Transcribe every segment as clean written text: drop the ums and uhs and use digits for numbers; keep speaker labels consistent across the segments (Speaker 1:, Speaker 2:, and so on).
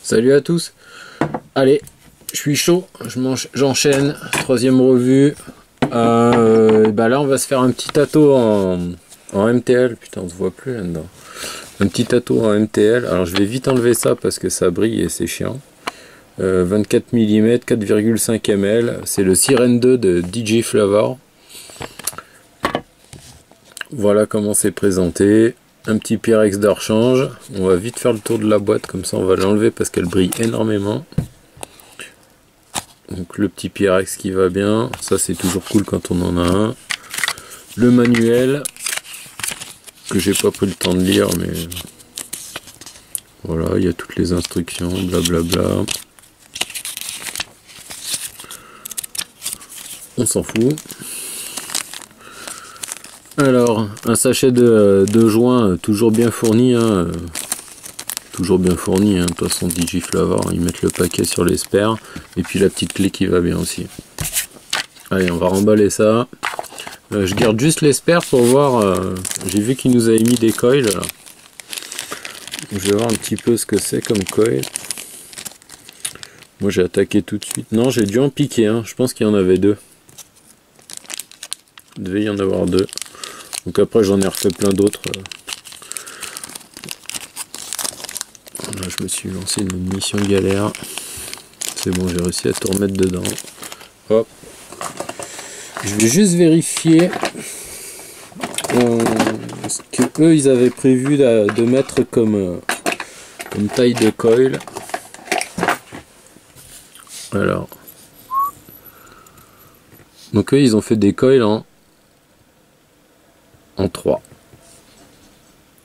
Speaker 1: Salut à tous. Allez, je suis chaud, j'enchaîne. Troisième revue. Bah là, on va se faire un petit tato en MTL. Putain, on se voit plus là-dedans. Un petit tato en MTL. Alors, je vais vite enlever ça parce que ça brille et c'est chiant. 24 mm, 4,5 ml. C'est le Siren 2 de DJ Flavor. Voilà comment c'est présenté. Un petit Pyrex de rechange. On va vite faire le tour de la boîte, comme ça on va l'enlever parce qu'elle brille énormément. Donc le petit Pyrex qui va bien, ça c'est toujours cool quand on en a un. Le manuel, que j'ai pas pris le temps de lire, mais voilà, il y a toutes les instructions, blablabla. On s'en fout. Alors, un sachet de joints toujours bien fourni, hein, toujours bien fourni, hein, de toute façon DJ Flavor, ils mettent le paquet sur les spares, et puis la petite clé qui va bien aussi. Allez, on va remballer ça. Je garde juste les spares pour voir, j'ai vu qu'il nous avait mis des coils, là. Je vais voir un petit peu ce que c'est comme coil. Moi j'ai attaqué tout de suite, non j'ai dû en piquer, hein. Je pense qu'il y en avait deux. Il devait y en avoir deux. Donc après j'en ai refait plein d'autres. Là je me suis lancé une mission galère. C'est bon, j'ai réussi à tout remettre dedans. Hop. Je vais juste vérifier ce que eux ils avaient prévu de mettre comme taille de coil. Alors. Donc eux ils ont fait des coils en 3.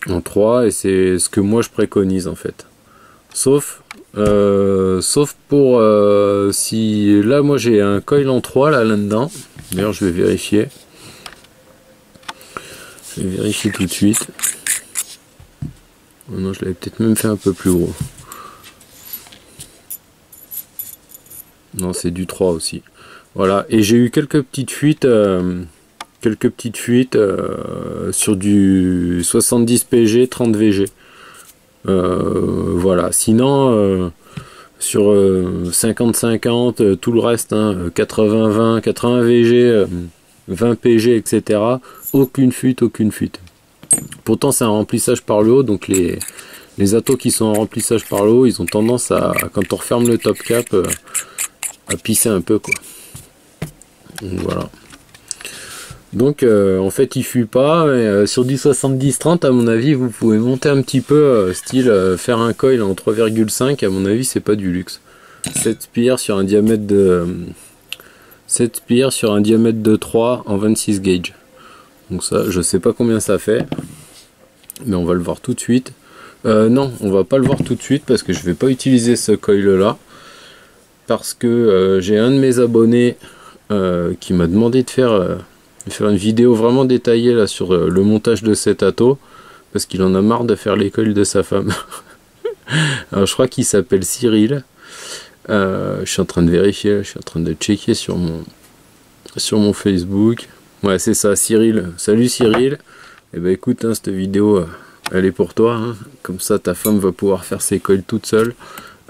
Speaker 1: En 3 et c'est ce que moi je préconise en fait. Sauf pour si là moi j'ai un coil en 3 là-dedans. D'ailleurs je vais vérifier. Je vais vérifier tout de suite. Oh non, je l'avais peut-être même fait un peu plus gros. Non, c'est du 3 aussi. Voilà, et j'ai eu quelques petites fuites. Sur du 70 PG, 30 VG. Voilà, sinon sur 50-50, tout le reste, hein, 80-20, 80 VG, 20 PG, etc. Aucune fuite, aucune fuite. Pourtant c'est un remplissage par le haut, donc les atos qui sont en remplissage par le haut, ils ont tendance à, quand on referme le top cap, à pisser un peu, quoi. Donc voilà. Donc en fait il fuit pas, et sur du 70-30 à mon avis vous pouvez monter un petit peu, style faire un coil en 3,5, à mon avis c'est pas du luxe. 7 spires sur un diamètre de 3 en 26 gauge. Donc ça je sais pas combien ça fait, mais on va le voir tout de suite. Non, on va pas le voir tout de suite parce que je vais pas utiliser ce coil là, parce que j'ai un de mes abonnés qui m'a demandé de faire une vidéo vraiment détaillée là sur le montage de cet ato, parce qu'il en a marre de faire les coils de sa femme. Alors je crois qu'il s'appelle Cyril. Je suis en train de vérifier, je suis en train de checker sur mon Facebook. Ouais c'est ça, Cyril. Salut Cyril. Et ben écoute, hein, cette vidéo elle est pour toi, hein. Comme ça ta femme va pouvoir faire ses coils toute seule.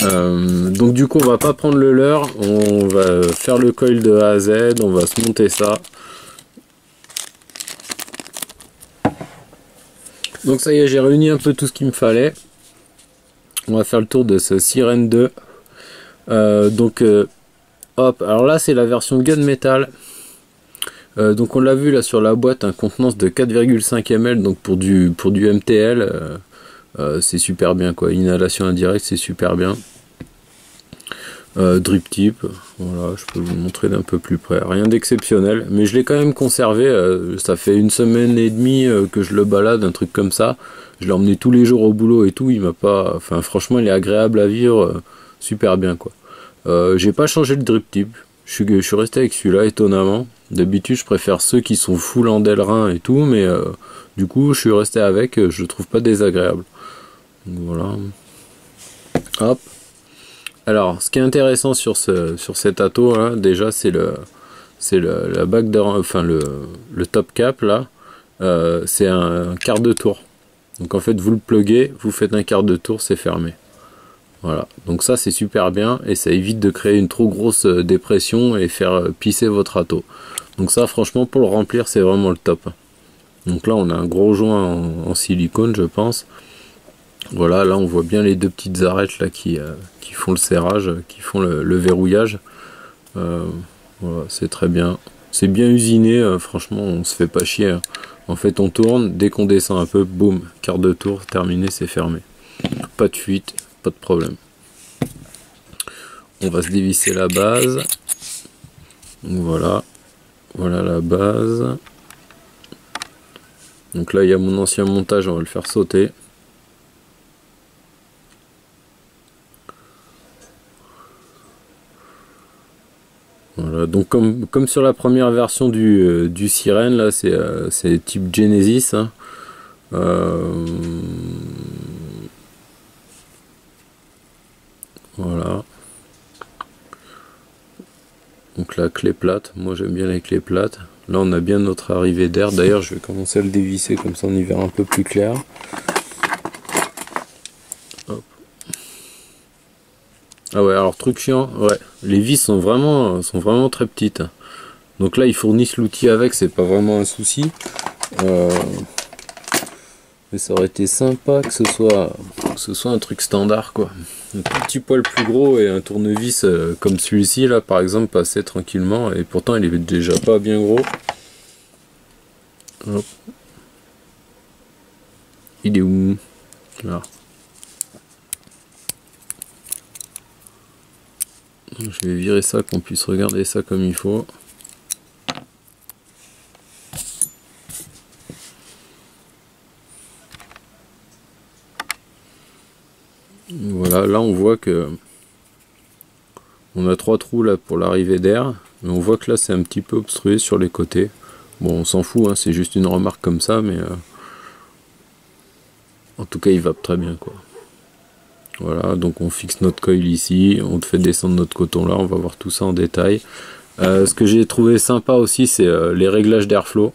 Speaker 1: Donc du coup on va pas prendre le leurre, on va faire le coil de A à Z, on va se monter ça. Donc ça y est, j'ai réuni un peu tout ce qu'il me fallait. On va faire le tour de ce Siren 2. Hop, alors là c'est la version gunmetal. Donc on l'a vu là sur la boîte, un contenance de 4,5 ml, donc pour du MTL, c'est super bien quoi. Inhalation indirecte, c'est super bien. Drip tip, voilà, je peux vous montrer d'un peu plus près, rien d'exceptionnel, mais je l'ai quand même conservé. Ça fait 1 semaine et demie que je le balade, un truc comme ça. Je l'ai emmené tous les jours au boulot et tout, il m'a pas, enfin franchement il est agréable à vivre, super bien quoi. J'ai pas changé le drip tip, je suis resté avec celui-là étonnamment. D'habitude je préfère ceux qui sont full en Delrin et tout, mais du coup je suis resté avec, je le trouve pas désagréable. Donc, voilà. Hop. Alors, ce qui est intéressant sur cet ato là, déjà c'est la bague de, enfin le top cap là, c'est un quart de tour. Donc en fait vous le pluguez, vous faites un quart de tour, c'est fermé. Voilà, donc ça c'est super bien et ça évite de créer une trop grosse dépression et faire pisser votre râteau. Donc ça franchement pour le remplir c'est vraiment le top. Donc là on a un gros joint en silicone je pense. Voilà, là on voit bien les deux petites arêtes là qui font le serrage, qui font le verrouillage. Voilà, c'est très bien. C'est bien usiné, franchement on se fait pas chier. En fait on tourne, dès qu'on descend un peu, boum, quart de tour, terminé, c'est fermé. Pas de fuite, pas de problème. On va se dévisser la base. Donc voilà, voilà la base. Donc là il y a mon ancien montage, on va le faire sauter. Voilà, donc comme sur la première version du Sirène, là c'est type Genesis. Hein. Voilà. Donc la clé plate, moi j'aime bien les clés plates. Là on a bien notre arrivée d'air. D'ailleurs je vais commencer à le dévisser comme ça on y verra un peu plus clair. Hop. Ah ouais, alors truc chiant, ouais, les vis sont vraiment très petites. Donc là ils fournissent l'outil avec, c'est pas vraiment un souci. Mais ça aurait été sympa que ce soit un truc standard quoi. Un tout petit poil plus gros et un tournevis comme celui-ci là par exemple passer tranquillement et pourtant il est déjà pas bien gros. Hop. Il est où? Là. Je vais virer ça qu'on puisse regarder ça comme il faut. Voilà, là on voit que on a 3 trous là pour l'arrivée d'air, mais on voit que là c'est un petit peu obstrué sur les côtés. Bon, on s'en fout, hein, c'est juste une remarque comme ça, mais en tout cas il va très bien quoi. Voilà, donc on fixe notre coil ici, on fait descendre notre coton là, on va voir tout ça en détail. Ce que j'ai trouvé sympa aussi, c'est les réglages d'airflow.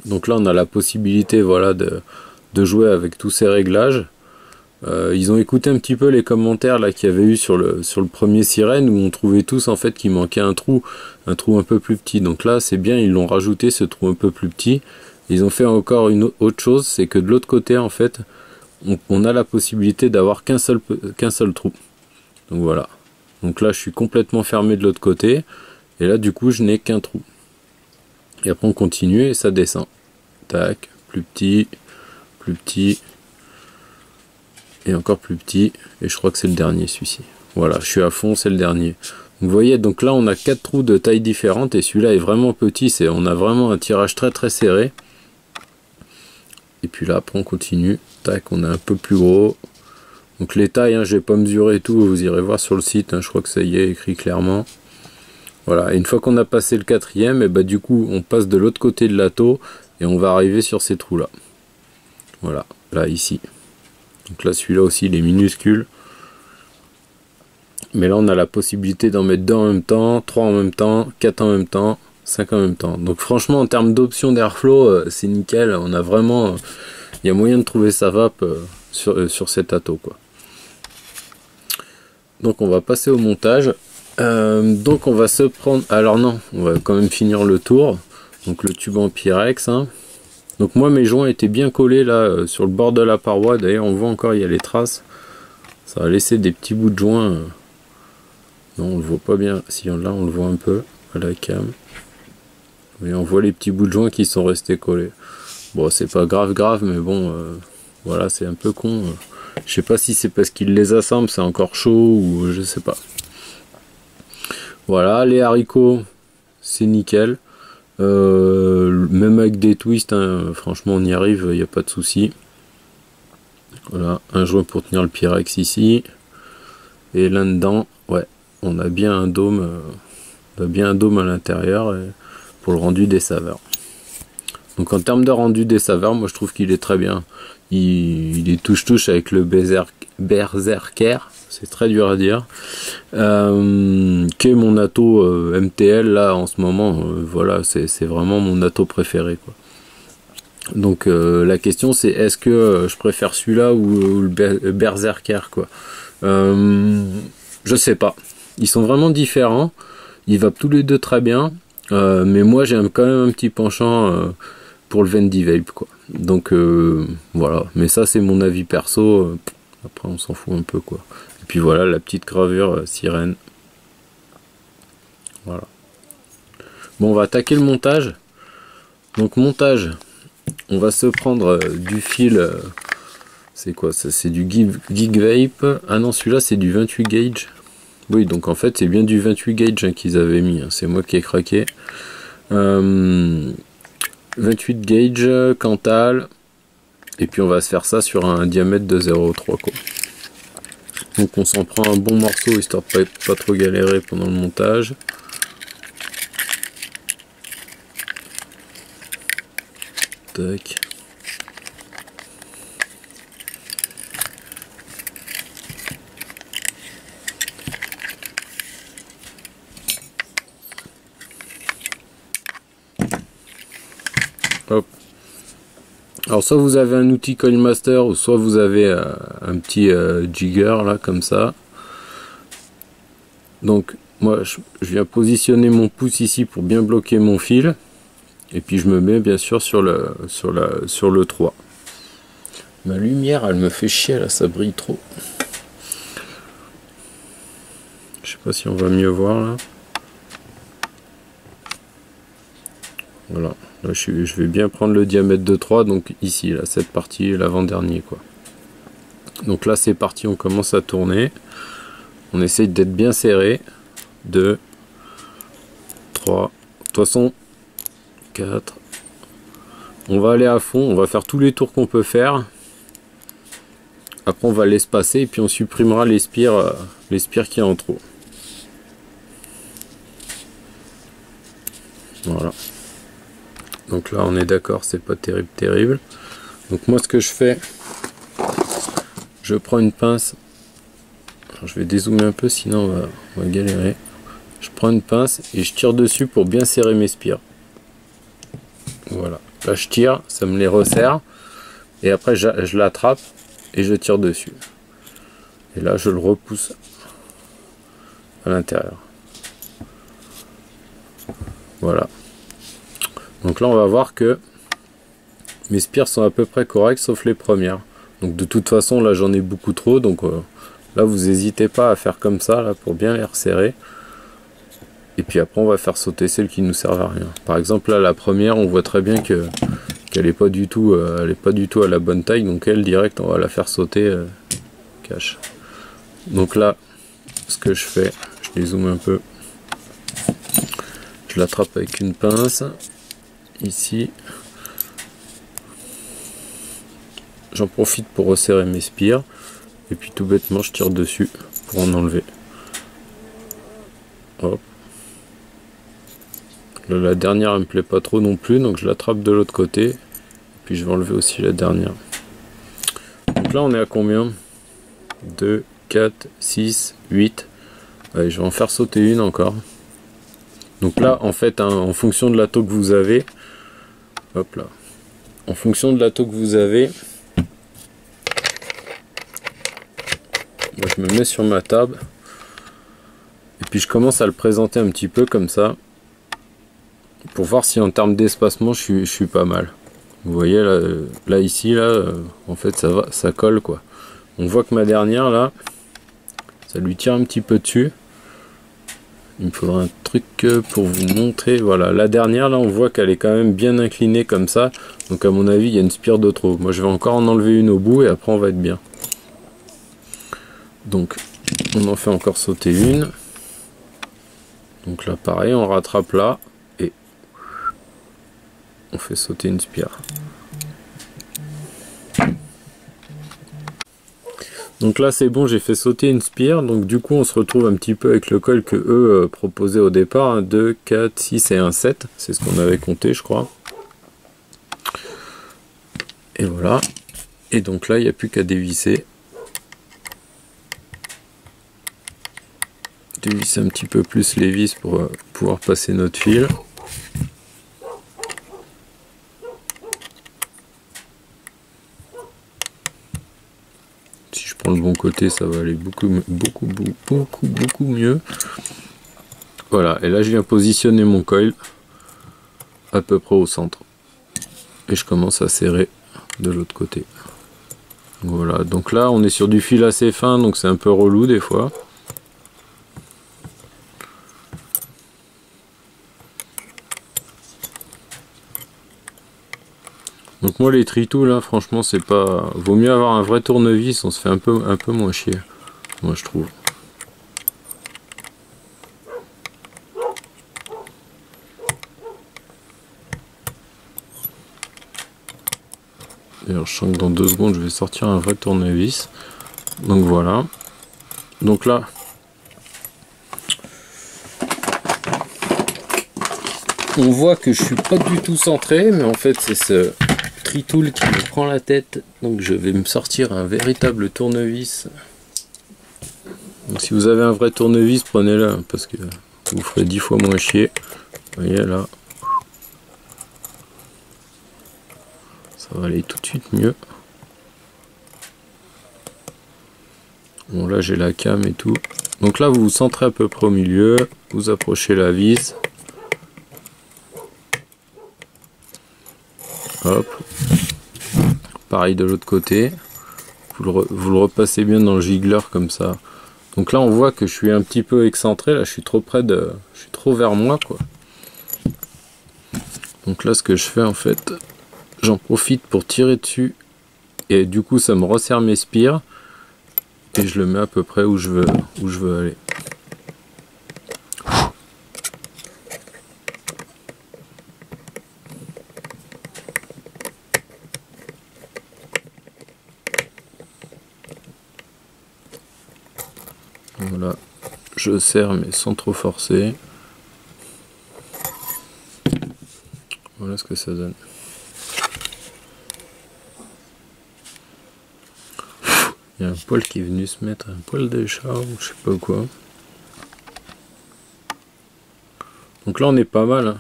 Speaker 1: Donc là on a la possibilité voilà, de jouer avec tous ces réglages. Ils ont écouté un petit peu les commentaires là qu'il y avait eu sur le premier Sirène où on trouvait tous en fait qu'il manquait un trou un peu plus petit. Donc là c'est bien, ils l'ont rajouté ce trou un peu plus petit. Ils ont fait encore une autre chose, c'est que de l'autre côté en fait on a la possibilité d'avoir qu'un seul trou. Donc voilà. Donc là je suis complètement fermé de l'autre côté et là du coup je n'ai qu'un trou. Et après on continue et ça descend. Tac, plus petit et encore plus petit, et je crois que c'est le dernier celui-ci. Voilà, je suis à fond, c'est le dernier. Vous voyez, donc là on a 4 trous de taille différente et celui-là est vraiment petit, on a vraiment un tirage très serré. Et puis là après on continue, tac, on a un peu plus gros. Donc les tailles, hein, je vais pas mesurer tout, vous irez voir sur le site, hein, je crois que ça y est écrit clairement. Voilà, et une fois qu'on a passé le 4e, et bah du coup on passe de l'autre côté de la taux et on va arriver sur ces trous là. Voilà, là ici. Donc là celui-là aussi il est minuscule. Mais là on a la possibilité d'en mettre 2 en même temps, 3 en même temps, 4 en même temps, 5 en même temps. Donc franchement en termes d'options d'airflow c'est nickel. On a vraiment, il y a moyen de trouver sa vape sur cet atto quoi. Donc on va passer au montage. Donc on va se prendre, alors non, on va quand même finir le tour. Donc le tube en Pyrex, hein. Donc moi mes joints étaient bien collés là sur le bord de la paroi. D'ailleurs on voit encore, il y a les traces. Ça a laissé des petits bouts de joints. Non on le voit pas bien. Si là on le voit un peu à la cam. Et on voit les petits bouts de joints qui sont restés collés. Bon c'est pas grave mais bon voilà c'est un peu con. Je sais pas si c'est parce qu'il les assemble, c'est encore chaud ou je sais pas. Voilà, les haricots c'est nickel. Même avec des twists, hein, franchement on y arrive, il n'y a pas de souci. Voilà, un joint pour tenir le Pyrex ici. Et là dedans, ouais, on a bien un dôme, à l'intérieur pour le rendu des saveurs. Donc en termes de rendu des saveurs, moi je trouve qu'il est très bien. Il est touche-touche avec le Berserker, c'est très dur à dire. Qui est mon atto MTL là en ce moment, voilà, c'est vraiment mon atto préféré quoi. Donc la question c'est est-ce que je préfère celui-là ou le Berserker quoi. Je sais pas. Ils sont vraiment différents. Ils vont tous les deux très bien. Mais moi j'ai quand même un petit penchant pour le Vendy Vape quoi. Donc voilà. Mais ça c'est mon avis perso. Après on s'en fout un peu quoi. Et puis voilà la petite gravure sirène. Voilà. Bon, on va attaquer le montage. Donc montage, on va se prendre du fil. C'est quoi ça? C'est du Geek Vape. Ah non, celui-là c'est du 28 gauge. Oui, donc en fait c'est bien du 28 gauge hein, qu'ils avaient mis. Hein. C'est moi qui ai craqué. 28 gauge Cantal. Et puis on va se faire ça sur un diamètre de 0,3 quoi. Donc on s'en prend un bon morceau histoire de pas trop galérer pendant le montage. Tac. Hop. Alors soit vous avez un outil Coilmaster ou soit vous avez un petit jigger là comme ça. Donc moi je viens positionner mon pouce ici pour bien bloquer mon fil et puis je me mets bien sûr sur le 3. Ma lumière elle me fait chier là, ça brille trop. Je sais pas si on va mieux voir là. Voilà. Là, je vais bien prendre le diamètre de 3, donc ici, là, cette partie, l'avant-dernier, quoi. Donc là, c'est parti, on commence à tourner. On essaye d'être bien serré. 2, 3, de toute façon, 4. On va aller à fond, on va faire tous les tours qu'on peut faire. Après, on va l'espacer et puis on supprimera les spires qu'il y a en trop. Voilà. Donc là on est d'accord, c'est pas terrible. Donc moi ce que je fais, je prends une pince. Alors, je vais dézoomer un peu sinon on va galérer. Je prends une pince et je tire dessus pour bien serrer mes spires. Voilà. Là je tire, ça me les resserre. Et après je l'attrape et je tire dessus. Et là je le repousse à l'intérieur. Voilà. Donc là on va voir que mes spires sont à peu près correctes sauf les premières. Donc de toute façon là j'en ai beaucoup trop, donc là vous n'hésitez pas à faire comme ça là pour bien les resserrer. Et puis après on va faire sauter celles qui nous servent à rien. Par exemple là la première on voit très bien qu'elle est pas du tout à la bonne taille, donc elle direct on va la faire sauter cache. Donc là ce que je fais, je dézoome un peu, je l'attrape avec une pince. Ici, j'en profite pour resserrer mes spires et puis tout bêtement je tire dessus pour en enlever. Hop. Là, la dernière elle me plaît pas trop non plus, donc je l'attrape de l'autre côté et puis je vais enlever aussi la dernière. Donc là on est à combien? 2, 4, 6, 8. Allez, je vais en faire sauter une encore. Donc là en fait hein, en fonction de la taux que vous avez, hop là, en fonction de la taux que vous avez, moi je me mets sur ma table et puis je commence à le présenter un petit peu comme ça pour voir si en termes d'espacement je suis pas mal. Vous voyez là ici là en fait ça va, ça colle quoi. On voit que ma dernière là ça lui tire un petit peu dessus. Il me faudra un truc pour vous montrer. Voilà, la dernière là on voit qu'elle est quand même bien inclinée comme ça, donc à mon avis il y a une spire de trop. Moi je vais encore en enlever une au bout et après on va être bien. Donc on en fait encore sauter une. Donc là pareil on rattrape là et on fait sauter une spire. Donc là c'est bon, j'ai fait sauter une spire, donc du coup on se retrouve un petit peu avec le coil que eux proposaient au départ, hein, 2, 4, 6 et un 7, c'est ce qu'on avait compté je crois. Et voilà, et donc là il n'y a plus qu'à dévisser. Dévisser un petit peu plus les vis pour pouvoir passer notre fil. le bon côté, ça va aller beaucoup mieux. Voilà, et là je viens positionner mon coil à peu près au centre. Et je commence à serrer de l'autre côté. Voilà, donc là on est sur du fil assez fin, donc c'est un peu relou des fois. Donc moi les tritous là, franchement c'est pas... Vaut mieux avoir un vrai tournevis, on se fait un peu moins chier, moi je trouve. D'ailleurs je sens que dans 2 secondes je vais sortir un vrai tournevis. Donc voilà. Donc là... On voit que je suis pas du tout centré, mais en fait c'est ce tritool qui me prend la tête. Donc je vais me sortir un véritable tournevis. Donc si vous avez un vrai tournevis, prenez-le, parce que vous ferez 10 fois moins chier. Vous voyez là. Ça va aller tout de suite mieux. Bon là j'ai la cam et tout. Donc là vous vous centrez à peu près au milieu. Vous approchez la vis. Hop. Pareil de l'autre côté. Vous le repassez bien dans le giggler comme ça. Donc là on voit que je suis un petit peu excentré. Là je suis trop près de... Je suis trop vers moi quoi. Donc là ce que je fais en fait, j'en profite pour tirer dessus. Et du coup ça me resserre mes spires. Et je le mets à peu près où je veux aller. Voilà, je serre mais sans trop forcer. Voilà ce que ça donne. Il y a un poil qui est venu se mettre, un poil de chat ou je sais pas quoi. Donc là on est pas mal, hein.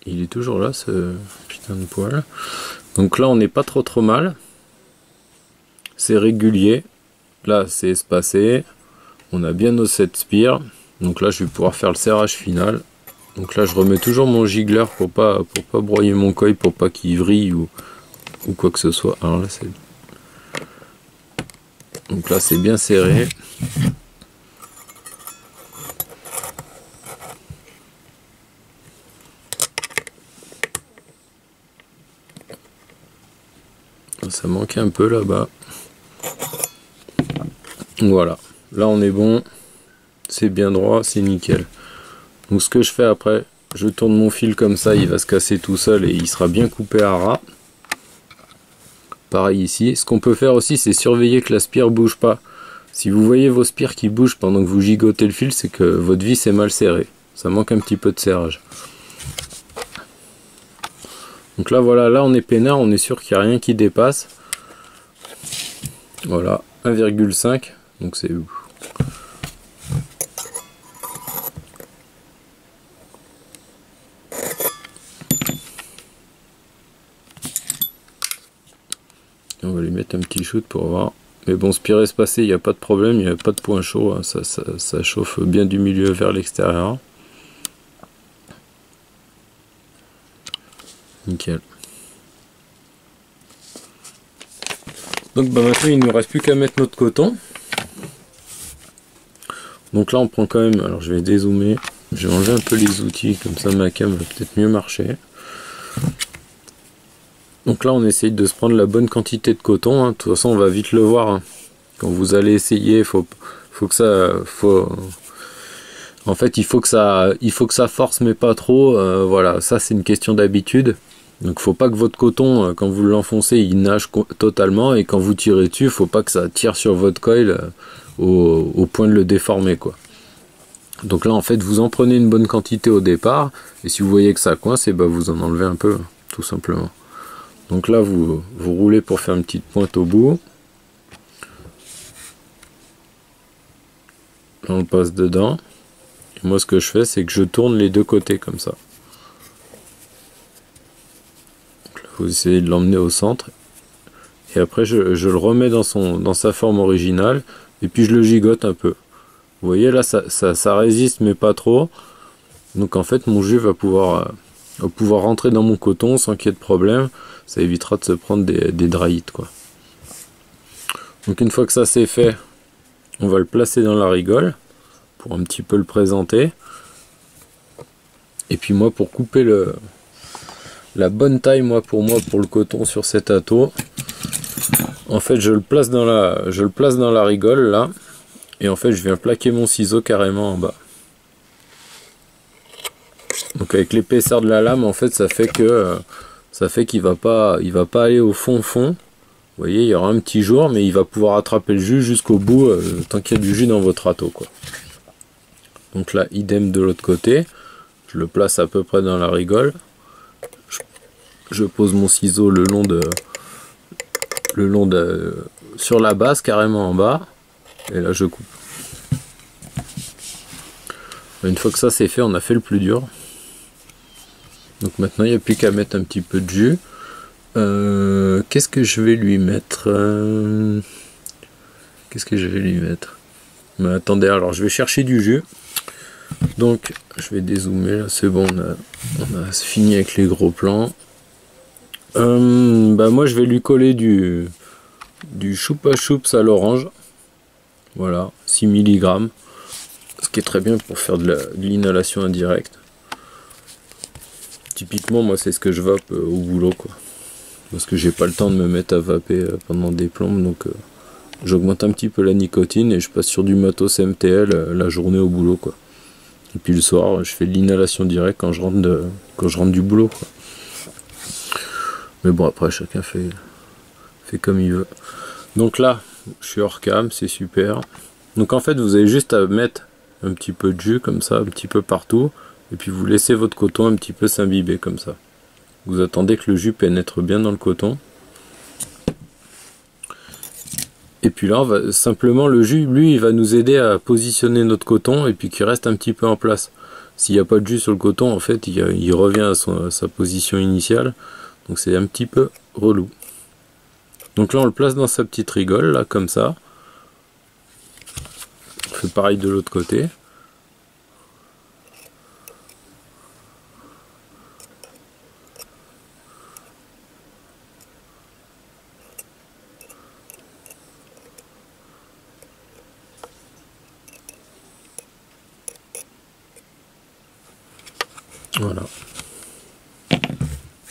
Speaker 1: Il est toujours là ce putain de poil. Donc là on n'est pas trop mal. C'est régulier. Là c'est espacé. On a bien nos 7 spires. Donc là je vais pouvoir faire le serrage final. Donc là je remets toujours mon giggler pour pas broyer mon coil, pour pas qu'il vrille ou quoi que ce soit. Alors là c'est... Donc là c'est bien serré. Ça manquait un peu là-bas. Voilà. Là on est bon. C'est bien droit, c'est nickel. Donc ce que je fais après, je tourne mon fil comme ça, il va se casser tout seul et il sera bien coupé à ras. Pareil ici. Ce qu'on peut faire aussi, c'est surveiller que la spire bouge pas. Si vous voyez vos spires qui bougent pendant que vous gigotez le fil, c'est que votre vis est mal serrée. Ça manque un petit peu de serrage. Donc là, voilà, là on est peinard, on est sûr qu'il n'y a rien qui dépasse. Voilà, 1,5. Donc c'est... On va lui mettre un petit shoot pour voir. Mais bon, spire espacé, il n'y a pas de problème, il n'y a pas de point chaud. Hein. Ça chauffe bien du milieu vers l'extérieur. Nickel. Donc bah, maintenant, il ne nous reste plus qu'à mettre notre coton. Donc là, on prend quand même... Alors, je vais dézoomer. Je vais enlever un peu les outils, comme ça ma cam va peut-être mieux marcher. Donc là on essaye de se prendre la bonne quantité de coton, hein. De toute façon on va vite le voir, hein. Quand vous allez essayer, en fait il faut que ça force mais pas trop, voilà, ça c'est une question d'habitude. Donc faut pas que votre coton, quand vous l'enfoncez, il nage totalement, et quand vous tirez dessus, faut pas que ça tire sur votre coil au point de le déformer quoi. Donc là en fait vous en prenez une bonne quantité au départ, et si vous voyez que ça coince, et ben vous en enlevez un peu, tout simplement. Donc là, vous roulez pour faire une petite pointe au bout. Là, on passe dedans. Et moi, ce que je fais, c'est que je tourne les deux côtés comme ça. Donc là, vous essayez de l'emmener au centre. et après je le remets dans sa forme originale, et puis je le gigote un peu. Vous voyez là, ça résiste mais pas trop. Donc en fait mon jus va pouvoir rentrer dans mon coton sans qu'il y ait de problème. Ça évitera de se prendre des drahites, quoi. Donc une fois que ça c'est fait, on va le placer dans la rigole pour un petit peu le présenter. Et puis moi, pour couper la bonne taille pour le coton sur cet atto, en fait je le place dans la rigole là, et en fait je viens plaquer mon ciseau carrément en bas. Donc avec l'épaisseur de la lame, en fait ça fait qu'il va pas aller au fond. Vous voyez, il y aura un petit jour, mais il va pouvoir attraper le jus jusqu'au bout, tant qu'il y a du jus dans votre atto, quoi. Donc là, idem de l'autre côté. Je le place à peu près dans la rigole. Je pose mon ciseau sur la base, carrément en bas. Et là, je coupe. Une fois que ça c'est fait, on a fait le plus dur. Donc maintenant, il n'y a plus qu'à mettre un petit peu de jus. Qu'est-ce que je vais lui mettre Mais attendez, alors je vais chercher du jus. Donc je vais dézoomer là, c'est bon, on a fini avec les gros plans. Moi je vais lui coller du choupa choups à l'orange. Voilà, 6 mg. Ce qui est très bien pour faire de l'inhalation indirecte. Typiquement moi c'est ce que je vape au boulot, quoi. Parce que j'ai pas le temps de me mettre à vaper pendant des plombes, donc j'augmente un petit peu la nicotine et je passe sur du matos MTL la journée au boulot, quoi. Et puis le soir, je fais de l'inhalation directe quand je rentre du boulot, quoi. Mais bon, après chacun fait comme il veut. Donc là, je suis hors cam, c'est super. Donc en fait, vous avez juste à mettre un petit peu de jus comme ça, un petit peu partout, et puis vous laissez votre coton un petit peu s'imbiber comme ça. Vous attendez que le jus pénètre bien dans le coton. Et puis là, simplement le jus, lui, il va nous aider à positionner notre coton et puis qu'il reste un petit peu en place. S'il n'y a pas de jus sur le coton, en fait, il revient à sa position initiale. Donc c'est un petit peu relou. Donc là, on le place dans sa petite rigole, là, comme ça. On fait pareil de l'autre côté. Voilà.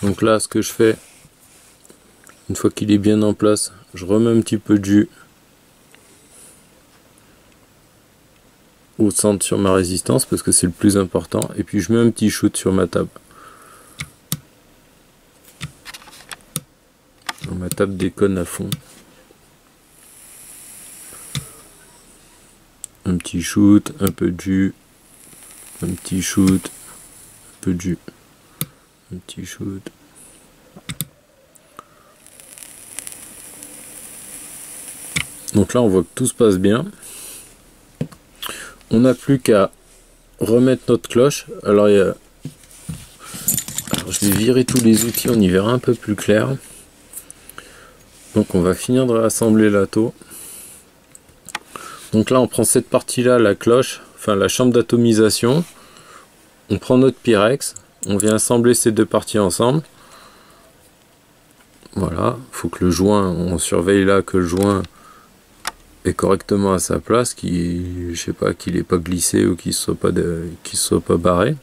Speaker 1: Donc là, ce que je fais, une fois qu'il est bien en place, je remets un petit peu de jus au centre sur ma résistance parce que c'est le plus important, et puis je mets un petit shoot sur ma table. Donc, ma table déconne à fond. Un petit shoot, un peu de jus, un petit shoot, un peu de jus, un petit shoot. Donc là on voit que tout se passe bien. On n'a plus qu'à remettre notre cloche. Alors je vais virer tous les outils, on y verra un peu plus clair. Donc on va finir de rassembler l'atto. Donc là on prend cette partie là, la cloche, enfin la chambre d'atomisation. On prend notre Pyrex, on vient assembler ces deux parties ensemble. Voilà, il faut que le joint, on surveille là que le joint est correctement à sa place, je sais pas, qu'il n'est pas glissé ou qu'il soit pas barré.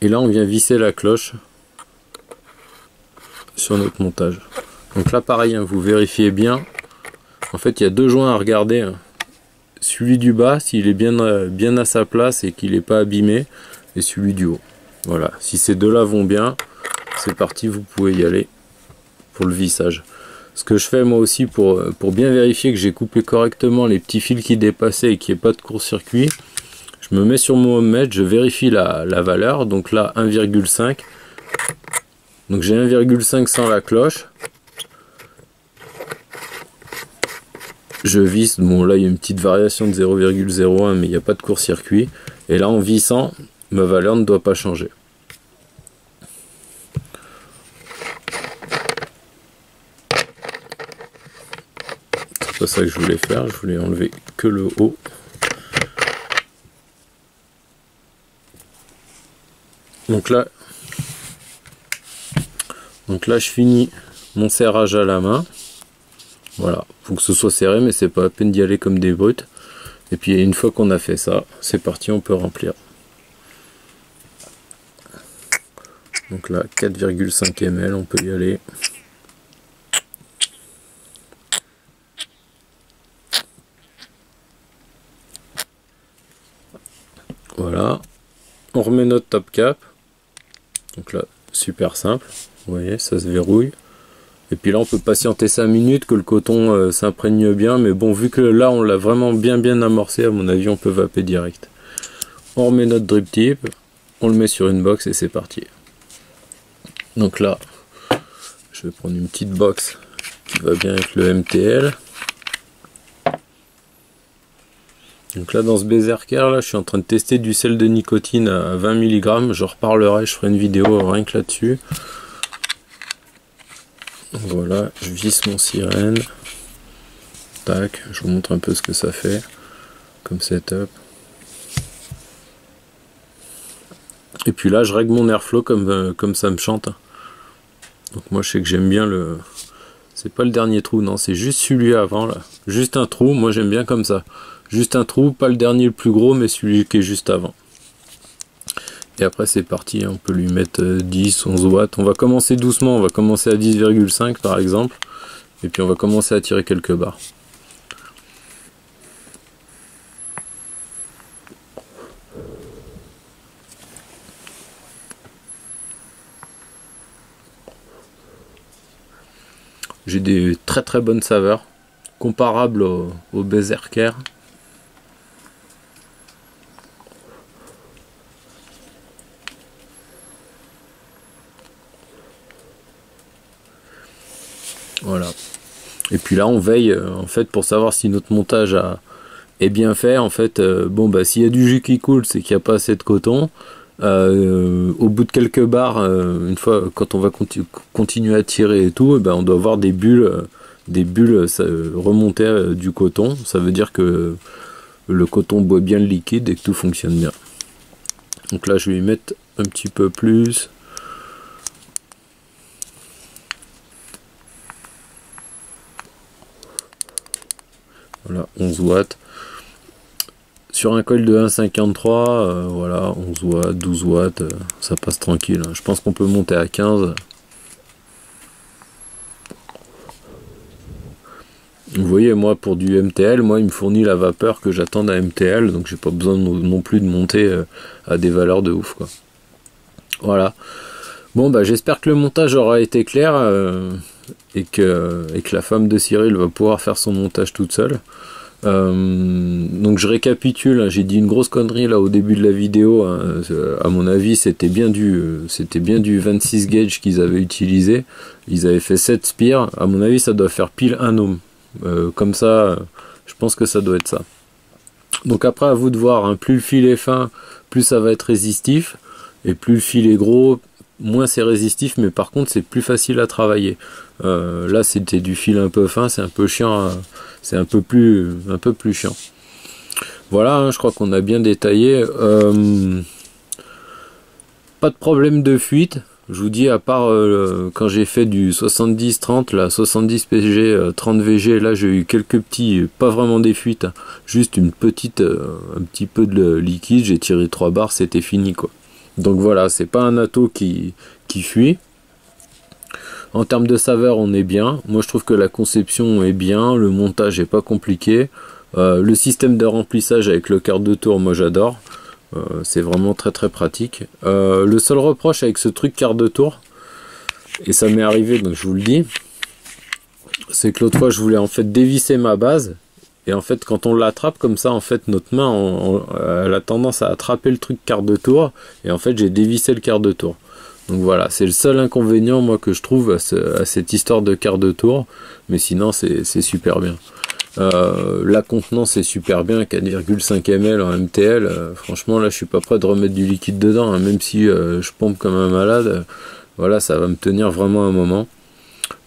Speaker 1: Et là on vient visser la cloche sur notre montage. Donc là pareil, hein, vous vérifiez bien. En fait il y a deux joints à regarder, hein. Celui du bas s'il est bien à sa place et qu'il n'est pas abîmé, et celui du haut. Voilà, si ces deux là vont bien, c'est parti, vous pouvez y aller pour le vissage. Ce que je fais moi aussi pour bien vérifier que j'ai coupé correctement les petits fils qui dépassaient et qu'il n'y ait pas de court-circuit, je me mets sur mon ohmmètre, je vérifie la valeur. Donc là 1,5, donc j'ai 1,5 sans la cloche. Je visse, bon là il y a une petite variation de 0,01 mais il n'y a pas de court-circuit, et là en vissant ma valeur ne doit pas changer. pas ça que je voulais faire, je voulais enlever que le haut. Donc là je finis mon serrage à la main. Voilà, faut que ce soit serré, mais c'est pas à peine d'y aller comme des brutes. Et puis une fois qu'on a fait ça, c'est parti, on peut remplir. Donc là, 4,5 ml, on peut y aller. Voilà, on remet notre top cap. Donc là, super simple, vous voyez, ça se verrouille. Et puis là, on peut patienter 5 minutes que le coton s'imprègne bien. Mais bon, vu que là, on l'a vraiment bien amorcé, à mon avis, on peut vaper direct. On remet notre drip tip, on le met sur une box et c'est parti. Donc là, je vais prendre une petite box qui va bien avec le MTL. Donc là, dans ce Berserker, là, je suis en train de tester du sel de nicotine à 20 mg. Je reparlerai, je ferai une vidéo rien que là-dessus. Voilà, je visse mon sirène. Tac, je vous montre un peu ce que ça fait comme setup. Et puis là, je règle mon airflow comme ça me chante. Donc moi, je sais que j'aime bien le... C'est pas le dernier trou, non, c'est juste celui avant, là. Juste un trou, moi j'aime bien comme ça. Juste un trou, pas le dernier le plus gros, mais celui qui est juste avant. Et après c'est parti, on peut lui mettre 10, 11 watts. On va commencer doucement, on va commencer à 10,5 par exemple. Et puis on va commencer à tirer quelques barres. J'ai des très bonnes saveurs, comparables au Berserker. Voilà. Et puis là on veille en fait pour savoir si notre montage est bien fait. En fait, bon bah s'il y a du jus qui coule, c'est qu'il n'y a pas assez de coton. Au bout de quelques barres, une fois quand on va continuer à tirer et tout, ben on doit avoir des bulles remonter du coton. Ça veut dire que le coton boit bien le liquide et que tout fonctionne bien. Donc là je vais y mettre un petit peu plus. Voilà, 11 watts. Sur un coil de 1,53, voilà, 11 watts, 12 watts, ça passe tranquille. Je pense qu'on peut monter à 15. Vous voyez, moi, pour du MTL, moi, il me fournit la vapeur que j'attends d'un MTL, donc j'ai pas besoin non plus de monter à des valeurs de ouf, quoi. Voilà. Bon, bah, j'espère que le montage aura été clair et que la femme de Cyril va pouvoir faire son montage toute seule. Donc je récapitule, hein, j'ai dit une grosse connerie là au début de la vidéo, hein, à mon avis c'était bien du 26 gauge qu'ils avaient utilisé. Ils avaient fait 7 spires, à mon avis ça doit faire pile un ohm, comme ça je pense que ça doit être ça. Donc après à vous de voir, hein, plus le fil est fin, plus ça va être résistif, et plus le fil est gros, moins c'est résistif, mais par contre c'est plus facile à travailler. Là c'était du fil un peu fin, c'est un peu chiant, c'est un peu plus chiant. Voilà, hein, je crois qu'on a bien détaillé. Pas de problème de fuite, je vous dis, à part quand j'ai fait du 70-30, là 70 PG, 30 VG, là j'ai eu quelques petits, pas vraiment des fuites, hein, juste une petite, un petit peu de liquide, j'ai tiré 3 barres, c'était fini quoi. Donc voilà, c'est pas un atto qui fuit. En termes de saveur, on est bien. Moi, je trouve que la conception est bien. Le montage est pas compliqué. Le système de remplissage avec le quart de tour, moi, j'adore. C'est vraiment très pratique. Le seul reproche avec ce truc quart de tour, et ça m'est arrivé, donc je vous le dis, c'est que l'autre fois, je voulais en fait dévisser ma base. Et en fait, quand on l'attrape comme ça, en fait, notre main, elle a tendance à attraper le truc quart de tour. Et en fait, j'ai dévissé le quart de tour. Donc voilà, c'est le seul inconvénient moi que je trouve à cette histoire de quart de tour, mais sinon c'est super bien. La contenance est super bien, 4,5 ml en MTL, franchement là je suis pas prêt de remettre du liquide dedans, hein, même si je pompe comme un malade, voilà ça va me tenir vraiment un moment.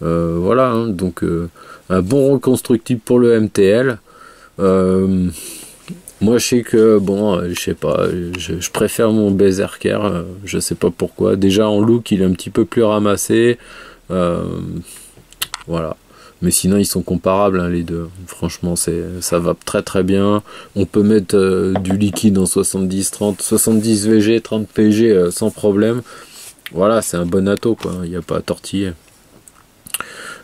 Speaker 1: Voilà, hein, donc un bon reconstructible pour le MTL. Moi je sais que bon, je sais pas, je préfère mon Berserker, je sais pas pourquoi. Déjà en look il est un petit peu plus ramassé, voilà. Mais sinon ils sont comparables hein, les deux. Franchement ça va très très bien. On peut mettre du liquide en 70-30, 70 VG, 30 PG sans problème. Voilà, c'est un bon ato quoi, il n'y a pas à tortiller.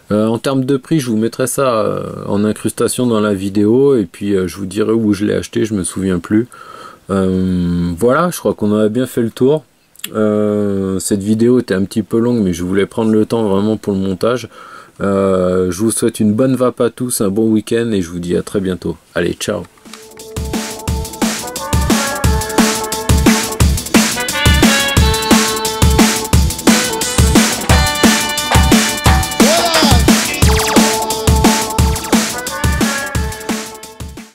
Speaker 1: En termes de prix, je vous mettrai ça en incrustation dans la vidéo et puis je vous dirai où je l'ai acheté, je me souviens plus. Voilà, je crois qu'on a bien fait le tour. Cette vidéo était un petit peu longue, mais je voulais prendre le temps vraiment pour le montage. Je vous souhaite une bonne vape à tous, un bon week-end et je vous dis à très bientôt. Allez, ciao!